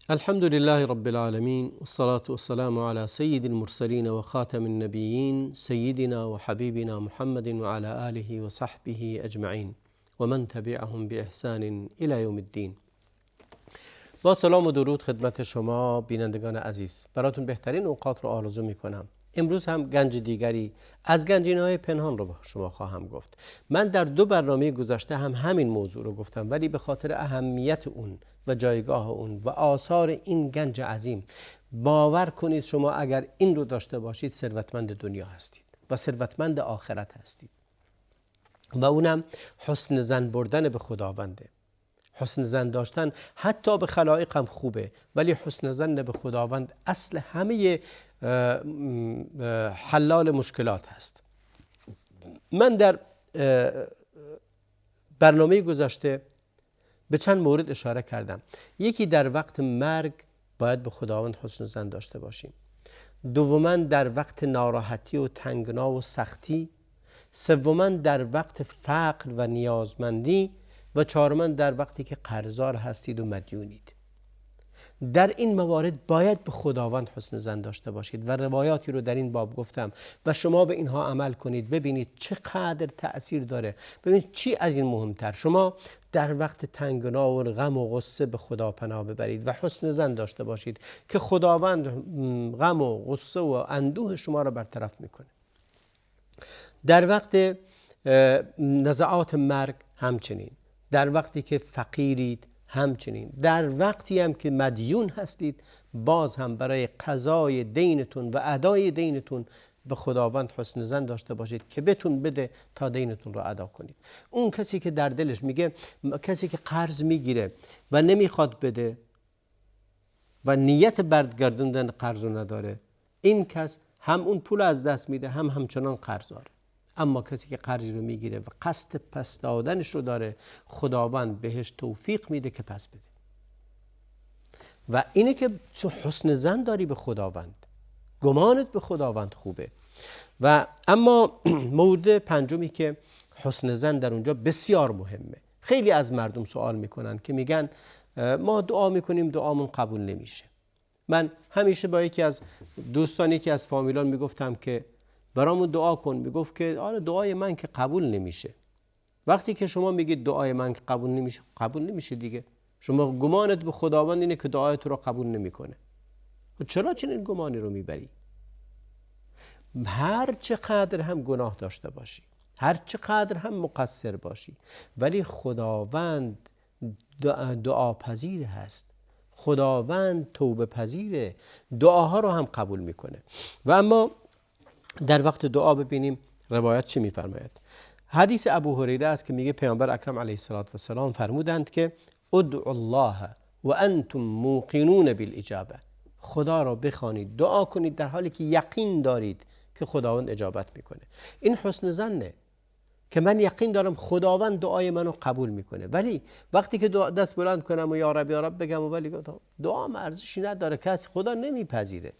الحمد لله رب العالمين والصلاة والسلام على سيد المرسلين وخاتم النبيين سيدنا وحبيبنا محمد وعلى آله وصحبه أجمعين ومن تبعهم بإحسان إلى يوم الدين. با سلام و درود خدمت شما بینندگان عزیز، براتون بهترین اوقات رو آرزو میکنم. امروز هم گنج دیگری از گنجینه‌های پنهان رو با شما خواهم گفت. من در 2 برنامه گذشته هم همین موضوع رو گفتم، ولی به خاطر اهمیت اون و جایگاه اون و آثار این گنج عظیم، باور کنید شما اگر این رو داشته باشید ثروتمند دنیا هستید و ثروتمند آخرت هستید. و اونم حسن ظن بردن به خداونده. حسن ظن داشتن حتی به خلایق هم خوبه، ولی حسن ظن به خداوند اصل همه حلال مشکلات هست. من در برنامه گذشته به چند مورد اشاره کردم. یکی در وقت مرگ باید به خداوند حسن ظن داشته باشیم. دوما در وقت ناراحتی و تنگنا و سختی. سوما در وقت فقر و نیازمندی. و چهارما در وقتی که قرضدار هستید و مدیونید. در این موارد باید به خداوند حسن ظن داشته باشید و روایاتی رو در این باب گفتم و شما به اینها عمل کنید، ببینید چقدر تأثیر داره. ببینید چی از این مهمتر، شما در وقت تنگنا و غم و غصه به خدا پناه ببرید و حسن ظن داشته باشید که خداوند غم و غصه و اندوه شما را برطرف میکنه. در وقت نزعات مرگ همچنین، در وقتی که فقیرید همچنین، در وقتی هم که مدیون هستید باز هم برای قضای دینتون و ادای دینتون به خداوند حسن ظن داشته باشید که بتون بده تا دینتون رو ادا کنید. اون کسی که در دلش میگه، کسی که قرض میگیره و نمیخواد بده و نیت برگردوندن قرض رو نداره، این کس هم اون پول از دست میده هم همچنان قرضدار. اما کسی که قرضی رو میگیره و قصد پس دادنش رو داره، خداوند بهش توفیق میده که پس بده. و اینه که تو حسن ظن داری به خداوند، گمانت به خداوند خوبه. و اما مورد پنجمی که حسن ظن در اونجا بسیار مهمه. خیلی از مردم سوال میکنن که میگن ما دعا میکنیم دعامون قبول نمیشه. من همیشه با یکی از دوستان، یکی از فامیلان میگفتم که برامون دعا کن. میگفت که آره دعای من که قبول نمیشه. وقتی که شما میگید دعای من که قبول نمیشه، قبول نمیشه دیگه. شما گمانت به خداوند اینه که دعای تو رو قبول نمیکنه. چرا چنین گمانی رو میبری؟ هر چقدر هم گناه داشته باشی، هر چقدر هم مقصر باشی، ولی خداوند دعا پذیر هست. خداوند توبه پذیره، دعاها رو هم قبول میکنه. و اما در وقت دعا ببینیم روایت چی میفرماید. حدیث ابو هریره است که میگه پیامبر اکرم علیه السلام فرمودند که ادعوا الله و انتم موقنون بالاجابه. خدا را بخوانید، دعا کنید در حالی که یقین دارید که خداوند اجابت میکنه. این حسن ظنه که من یقین دارم خداوند دعای منو قبول میکنه، ولی وقتی که دست بلند کنم و یا رب بگم و ولی دعا ارزشی نداره، کسی خدا نمیپذیره.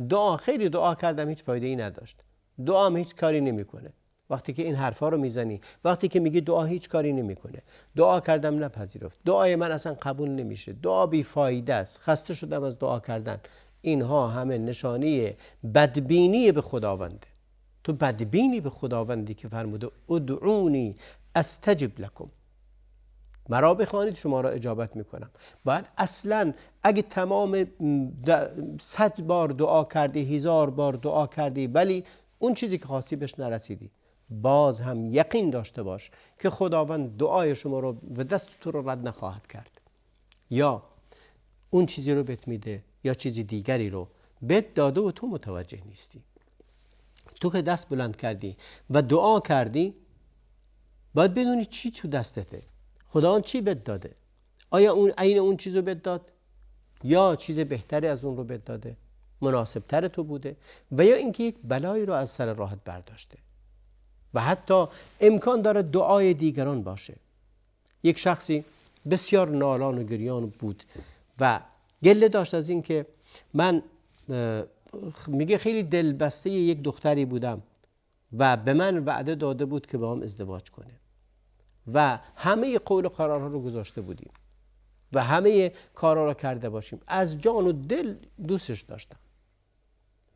دعا خیلی دعا کردم هیچ فایده ای نداشت، دعا هم هیچ کاری نمیکنه. وقتی که این حرفا رو میزنی، وقتی که میگی دعا هیچ کاری نمیکنه، دعا کردم نپذیرفت، دعای من اصلا قبول نمیشه، دعا بی فایده است، خسته شدم از دعا کردن، اینها همه نشانه بدبینی به خداونده. تو بدبینی به خداوندی که فرموده ادعونی استجب لکم، مرا بخوانید شما را اجابت میکنم. باید اصلا اگه تمام 100 بار دعا کردی، 1000 بار دعا کردی، ولی اون چیزی که خواستی بهش نرسیدی، باز هم یقین داشته باش که خداوند دعای شما رو و دست تو رو رد نخواهد کرد. یا اون چیزی رو بهت میده یا چیزی دیگری رو بهت داده و تو متوجه نیستی. تو که دست بلند کردی و دعا کردی، باید بدونی چی تو دستته، خداوند چی بهت داده. آیا اون عین اون چیزو بهت داد یا چیز بهتری از اون رو بهت داده، مناسب تر تو بوده، و یا اینکه یک بلایی رو از سر راحت برداشته. و حتی امکان داره دعای دیگران باشه. یک شخصی بسیار نالان و گریان بود و گله داشت از این که من میگه خیلی دلبسته یک دختری بودم و به من وعده داده بود که با هم ازدواج کنه و همه قول و قرارها رو گذاشته بودیم و همه کارا را کرده باشیم، از جان و دل دوستش داشتم،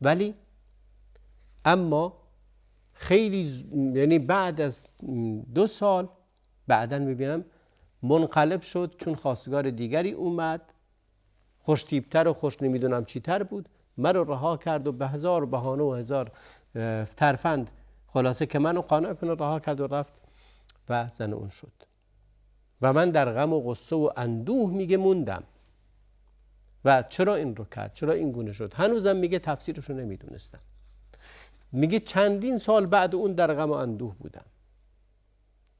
ولی اما خیلی یعنی بعد از 2 سال بعداً میبینم منقلب شد، چون خواستگار دیگری اومد خوشتیبتر و خوش نمیدونم چی تر بود، من رو رها کرد و به هزار بهانه و هزار ترفند خلاصه که منو قانع کنه رها کرد و رفت و زن اون شد و من در غم و غصه و اندوه میگه موندم و چرا این رو کرد، چرا این گونه شد. هنوزم میگه تفسیرش رو نمیدونستم. میگه چندین سال بعد اون در غم و اندوه بودم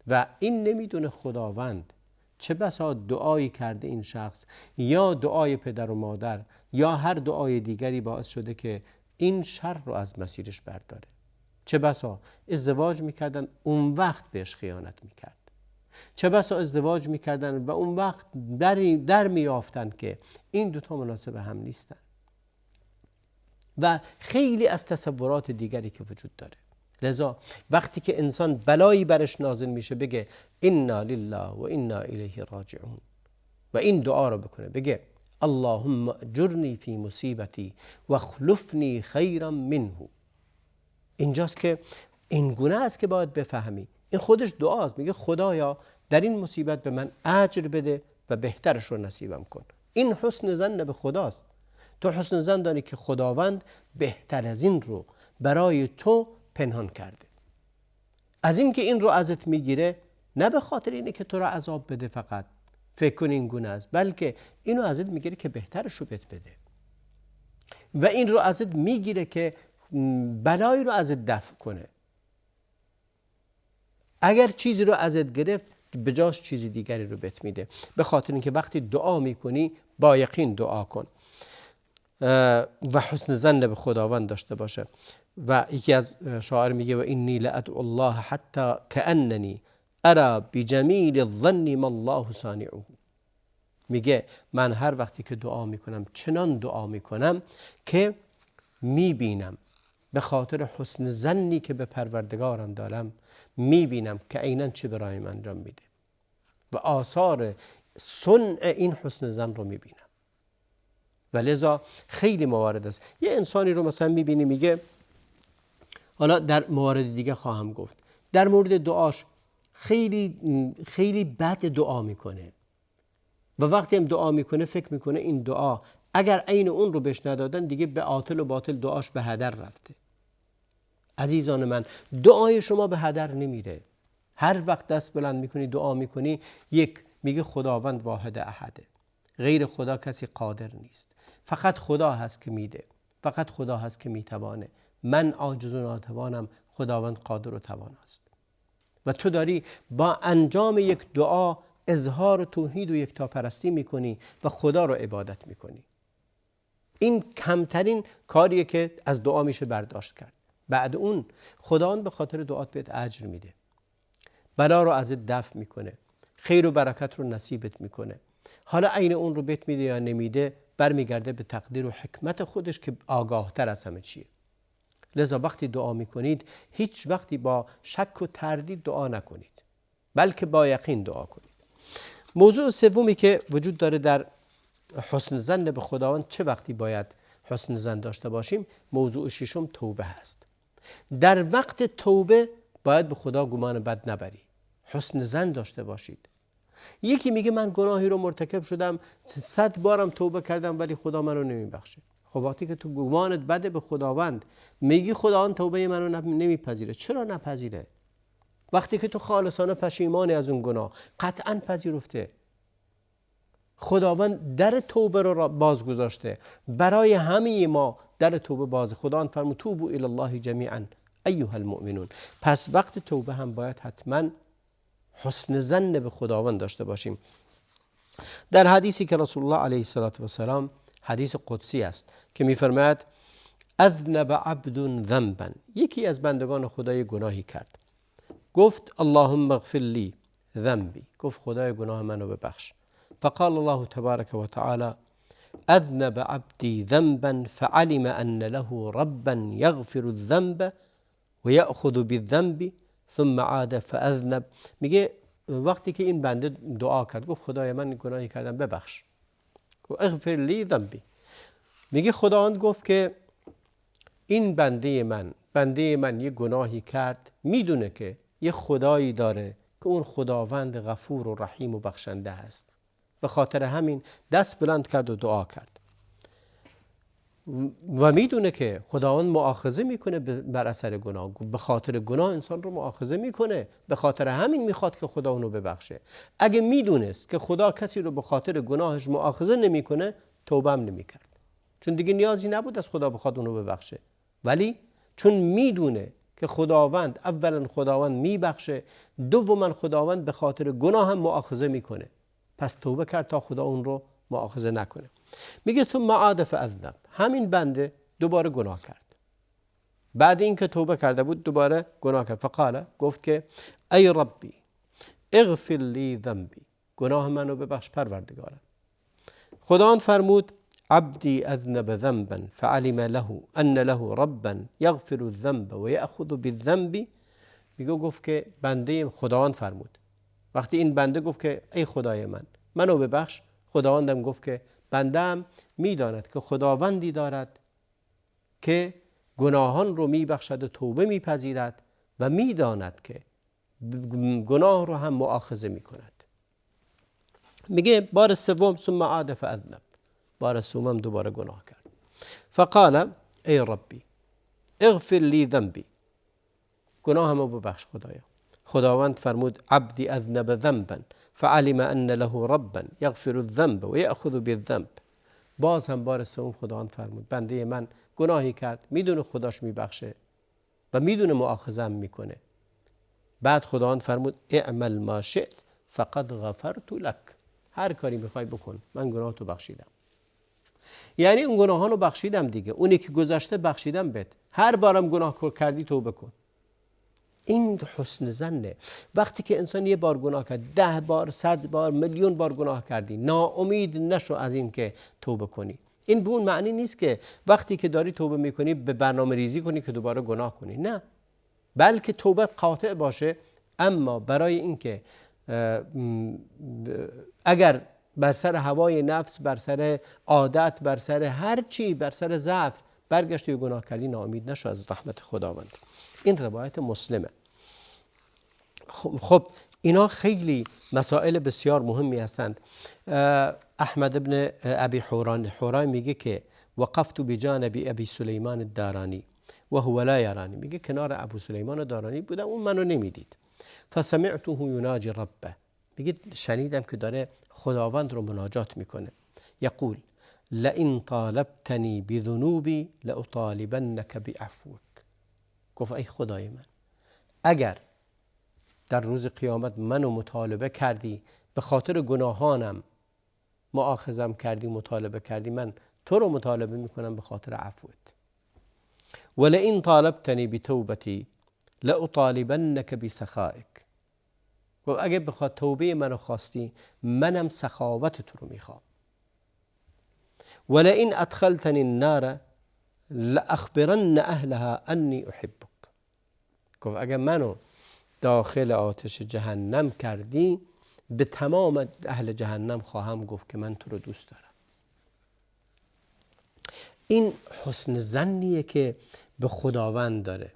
و این نمیدونه خداوند چه بسا دعایی کرده این شخص یا دعای پدر و مادر یا هر دعای دیگری باعث شده که این شر رو از مسیرش برداره. چه بسا ازدواج میکردن اون وقت بهش خیانت میکرد، چه بسا ازدواج میکردن و اون وقت در میافتن که این دوتا مناسب هم نیستن و خیلی از تصورات دیگری که وجود داره. لذا وقتی که انسان بلایی برش نازل میشه بگه انا لله و انا الیه راجعون و این دعا رو بکنه، بگه اللهم اجرنی فی مصیبتی و اخلفنی خیرا منه. اینجاست که این گونه است که باید بفهمی. این خودش دعاست، میگه خدایا در این مصیبت به من اجر بده و بهترش رو نصیبم کن. این حسن ظن به خداست. تو حسن ظن داری که خداوند بهتر از این رو برای تو پنهان کرده. از این که این رو ازت میگیره نه به خاطر اینه که تو رو عذاب بده فقط فکر کن این گونه است، بلکه اینو ازت میگیره که بهترش رو بهت بده و این رو ازت میگیره که بلایی رو ازت دفع کنه. اگر چیزی رو ازت گرفت به جاش چیزی دیگری رو بهت میده. به خاطر اینکه وقتی دعا میکنی با یقین دعا کن و حسن ظن به خداوند داشته باشه. و یکی از شاعر میگه و اینی لادعو الله حتی کاننی ارى بجمیل الظن ما الله صانعه. میگه من هر وقتی که دعا میکنم چنان دعا میکنم که میبینم به خاطر حسن ظنی که به پروردگارم دارم میبینم که عیناً چه برایم انجام میده و آثار صنع این حسن ظن رو میبینم. و لذا خیلی موارد است. یه انسانی رو مثلا میبینی میگه، حالا در موارد دیگه خواهم گفت، در مورد دعاش خیلی بد دعا میکنه و وقتی هم دعا میکنه فکر میکنه این دعا اگر عین اون رو بهش ندادن دیگه به عاطل و باطل دعاش به هدر رفته. عزیزان من، دعای شما به هدر نمیره. هر وقت دست بلند میکنی دعا میکنی، یک میگه خداوند واحد احده، غیر خدا کسی قادر نیست، فقط خدا هست که میده، فقط خدا هست که میتوانه، من عاجز و ناتوانم، خداوند قادر و تواناست. و تو داری با انجام یک دعا اظهار توحید و یکتاپرستی میکنی و خدا رو عبادت میکنی. این کمترین کاریه که از دعا میشه برداشت کرد. بعد اون خداوند به خاطر دعات بهت اجر میده، بلا رو ازت دفع میکنه، خیر و برکت رو نصیبت میکنه. حالا عین اون رو بهت میده یا نمیده برمیگرده به تقدیر و حکمت خودش که آگاه تر از همه چیه. لذا وقتی دعا میکنید هیچ وقتی با شک و تردید دعا نکنید، بلکه با یقین دعا کنید. موضوع سومی که وجود داره در حسن ظن به خداوند، چه وقتی باید حسن ظن داشته باشیم، موضوع ششم توبه هست. در وقت توبه باید به خدا گمان بد نبری، حسن ظن داشته باشید. یکی میگه من گناهی رو مرتکب شدم 100 بارم توبه کردم ولی خدا منو نمیبخشه. خب وقتی که تو گمانت بده به خداوند میگی خداوند توبه منو نمیپذیره، چرا نپذیره؟ وقتی که تو خالصانه پشیمانی از اون گناه قطعا پذیرفته. خداوند در توبه رو باز گذاشته برای همه ما، در توبه باز. خداوند فرمود توبوا الی الله جمیعا ایها المؤمنون. پس وقت توبه هم باید حتما حسن ظن به خداوند داشته باشیم. در حدیثی که رسول الله علیه السلام، حدیث قدسی است که میفرماید اذنب عبد ذنبا، یکی از بندگان خدای گناهی کرد، گفت اللهم اغفر لی ذنبی، گفت خدای گناه منو ببخش. فقال الله تبارك وتعالى اذنب عبدی ذنبا فعلم ان له ربا یغفر الذنب و یأخذ بالذنب ثم عاد فاذنب. میگه وقتی که این بنده دعا کرد گفت خدای من گناهی کردم ببخش، گفت اغفر لی ذنبی. میگه خداوند گفت که این بنده من یه گناهی کرد، میدونه که یه خدایی داره که اون خداوند غفور و رحیم و بخشنده است، به خاطر همین دست بلند کرد و دعا کرد و میدونه که خداوند مؤاخذه میکنه بر اثر گناه، به خاطر گناه انسان رو مؤاخذه میکنه، به خاطر همین میخواد که خدا اونو ببخشه. اگه میدونست که خدا کسی رو به خاطر گناهش مؤاخذه نمیکنه توبه هم نمیکرد، چون دیگه نیازی نبود از خدا بخواد اونو ببخشه. ولی چون میدونه که خداوند اولا خداوند میبخشه، دوما خداوند به خاطر گناه هم مؤاخذه میکنه، پس توبه کرد تا خدا اون رو مؤاخذه نکنه. میگه ثم عاد فاذنب، همین بنده دوباره گناه کرد. بعد اینکه توبه کرده بود دوباره گناه کرد. فقال، گفت که ای ربی اغفر لی ذنبی، گناه منو ببخش پروردگارم. خداوند فرمود عبدی اذنب ذنبا فعلم له ان له ربا یغفر الذنب و یأخذ بالذنب. میگه گفت که بنده، خداوند فرمود وقتی این بنده گفت که ای خدای منو ببخش، خداوندم گفت که بنده‌ام میداند که خداوندی دارد که گناهان رو میبخشد و توبه میپذیرد و میداند که گناه رو هم مؤاخذه میکند. میگه بار سوم ثم عاد فاذنب، بار سومم دوباره گناه کرد. فقال ای ربی اغفر لی ذنبی، گناهمو ببخش خدایا. خداوند فرمود عبدی اذنب ذنبا فعلم ان له ربا یغفر الذنب و یأخذ بالذنب. باز هم بار سوم خداوند فرمود بنده من گناهی کرد، میدونه خداش میبخشه و میدونه مؤاخذه میکنه. بعد خداوند فرمود اعمل ما شئت فقد غفرت لك، هر کاری میخوای بکن من گناهتو بخشیدم. یعنی اون گناهانو بخشیدم دیگه، اونی که گذشته بخشیدم بهت، هر بارم گناه کردی توبه کن. این حسن ظنه. وقتی که انسان یه بار گناه کرد، 10 بار، 100 بار، میلیون بار گناه کردی، ناامید نشو از این که توبه کنی. این به اون معنی نیست که وقتی که داری توبه میکنی به برنامه ریزی کنی که دوباره گناه کنی، نه، بلکه توبه قاطع باشه. اما برای اینکه اگر بر سر هوای نفس، بر سر عادت، بر سر هر چی، بر سر ضعف برگشتی و گناه کردی، ناامید نشو از رحمت خداوند. این روایت مسلمه. خب اینا خیلی مسائل بسیار مهمی هستند. احمد ابن ابی حوران میگه که وقفت بجانب ابی سلیمان الدارانی و هو لا یرانی، میگه کنار ابو سلیمان دارانی بودم، اون منو نمیدید. فسمعته یناجی ربه، میگه شنیدم که داره خداوند رو مناجات میکنه. یقول لئن طالبتنی بذنوبی لاطالبنک بعفوک. گفت ای خدای من، اگر در روز قیامت منو مطالبه کردی، به خاطر گناهانم مؤاخذم کردی، مطالبه کردی، من تو رو مطالبه میکنم به خاطر عفوت. ولئن طالبتنی بتوبتی لاطالبنک بسخائک. و اگه بخواد توبه منو خواستی، منم سخاوت تو رو میخوام. ولئن ادخلتنی النار لاخبرن اهلها انی احبک. گفت اگه منو داخل آتش جهنم کردی، به تمام اهل جهنم خواهم گفت که من تو رو دوست دارم. این حسن ظنیه که به خداوند داره.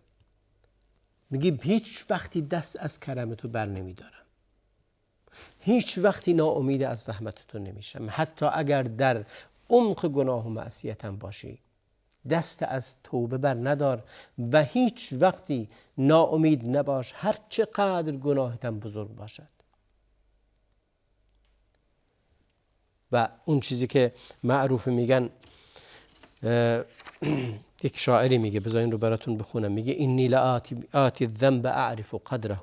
میگه هیچ وقتی دست از کرم تو بر نمیدارم، هیچ وقتی ناامید از رحمت تو نمیشم، حتی اگر در عمق گناه و معصیتم باشی دست از توبه بر ندار و هیچ وقتی ناامید نباش، هر چقدر گناهتم بزرگ باشد. و اون چیزی که معروف میگن، یک شاعری میگه، بذارین رو براتون بخونم، میگه اینی لآتی الذنب اعرف قدره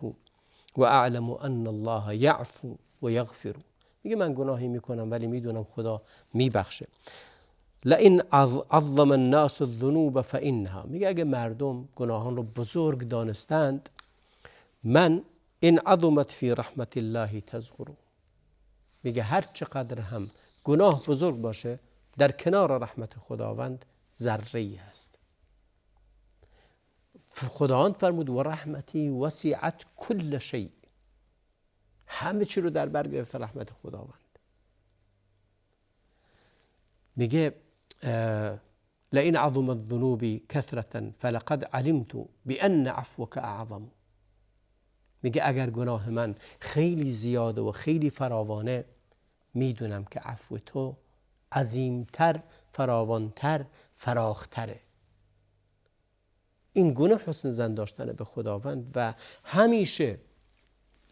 و اعلم ان الله یعفو و یغفر. میگه من گناهی میکنم ولی میدونم خدا میبخشه. لئن عظم الناس الذنوب فانها، میگه اگه مردم گناهان رو بزرگ دانستند، من ان عظمت فی رحمت الله تصغر، میگه هر چقدر هم گناه بزرگ باشه در کنار رحمت خداوند ذره‌ای هست. خداوند فرمود و رحمتی وسعت کل شیء، همه چی رو در بر گرفته رحمت خداوند. میگه لئن عظم الذنوب كثرة فلقد علمت بأن عفوك اعظم. میگه اگر گناه من خیلی زیاده و خیلی فراوانه، میدونم که عفو تو عظیمتر، فراوانتر، فراختره. این گونه حسن ظن داشتن به خداوند. و همیشه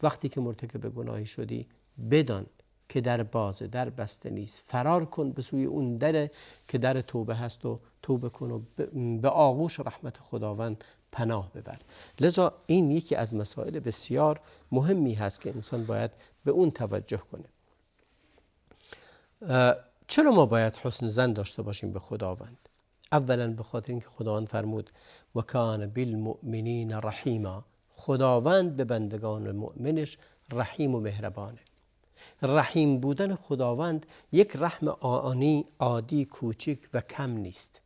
وقتی که مرتکب گناهی شدی بدان که در بازه، در بسته نیست. فرار کن به سوی اون در که در توبه هست و توبه کن و به آغوش رحمت خداوند پناه ببر. لذا این یکی از مسائل بسیار مهمی هست که انسان باید به اون توجه کنه. چرا ما باید حسن ظن داشته باشیم به خداوند؟ اولا به خاطر اینکه خداوند فرمود و کان بالمؤمنین رحیما. خداوند به بندگان مؤمنش رحیم و مهربانه. رحیم بودن خداوند یک رحم آنی، عادی، کوچک و کم نیست،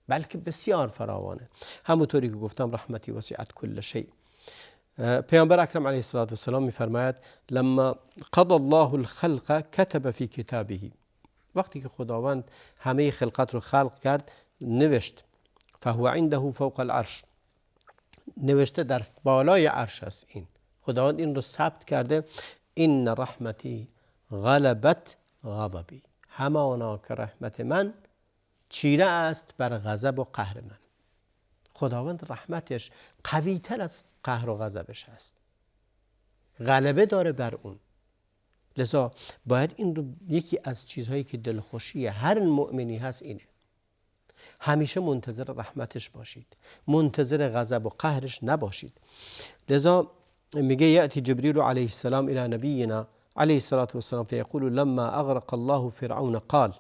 بلکه بسیار فراوانه. همونطوری که گفتم رحمتی وسعت کل شیء. پیامبر اکرم علیه السلام میفرماید لما قضى الله الخلق كتب في كتابه. وقتی که خداوند همه خلقت رو خلق کرد نوشت فهو عنده فوق العرش، نوشته در بالای عرش است. این خداوند این رو ثبت کرده این رحمتی غلبت غضبی، همانا که رحمت من چیره است بر غضب و قهر من. خداوند رحمتش قوی تر از قهر و غضبش هست، غلبه داره بر اون. لذا باید این رو، یکی از چیزهایی که دلخوشی هر مؤمنی هست اینه، همیشه منتظر رحمتش باشید، منتظر غضب و قهرش نباشید. لذا میگه یأتی جبریل علیه السلام الی نبینا علیه السلام فیقول لما اغرق الله فرعون قال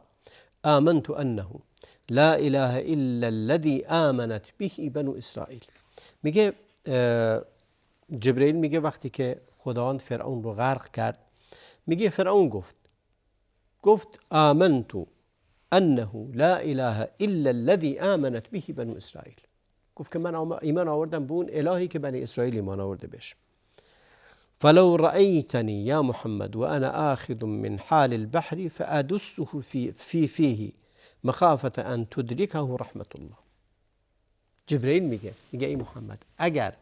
آمنت انه لا اله الا الذي آمنت به بنو اسرائیل. میگه جبرئیل میگه وقتی که خداوند فرعون رو غرق کرد، میگه فرعون گفت آمنت انه لا اله الا الذي آمنت به بنو اسرائیل. گفت که من ایمان آوردم به اون الهی که بنی اسرائیل ایمان آورده بهش. فلو رأيتني يا محمد وأنا آخذ من حال البحر فأدسه فيه مخافة أن تدركه رحمة الله. جبرئیل میگه ای محمد اگر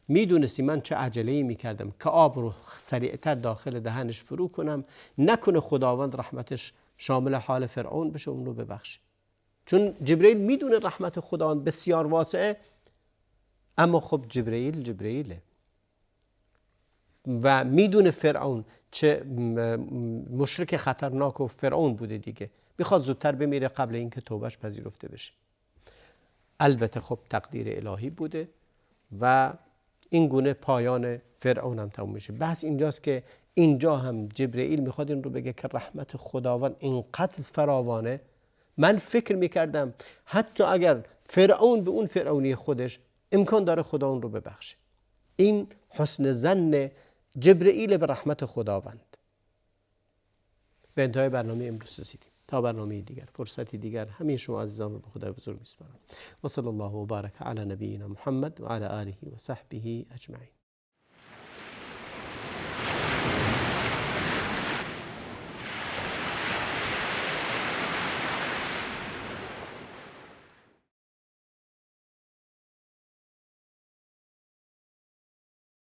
میدونستی من چه عجله‌ای میکردم که آب رو سریعتر داخل دهنش فرو کنم، نکنه خداوند رحمتش شامل حال فرعون بشه اون رو ببخشه. چون جبرئیل میدونه رحمت خداوند بسیار واسعه، اما خب جبرئیله و میدونه فرعون چه مشرک خطرناک و فرعون بوده دیگه، میخواد زودتر بمیره قبل اینکه توبهش پذیرفته بشه. البته خب تقدیر الهی بوده و این گونه پایان فرعون هم تموم میشه. بحث اینجاست که اینجا هم جبرئیل میخواد این رو بگه که رحمت خداوند اینقدر فراوانه، من فکر میکردم حتی اگر فرعون به اون فرعونی خودش امکان داره خدا اون رو ببخشه. این حسن ظن جبرئیل به رحمت خداوند. به انتهای برنامه امروز رسیدیم. تا برنامه دیگر، فرصتی دیگر، همه شما عزیزان رو به خدای بزرگ میسپارم. و صلی الله و بارک علی نبینا محمد و علی آله و صحبه اجمعین.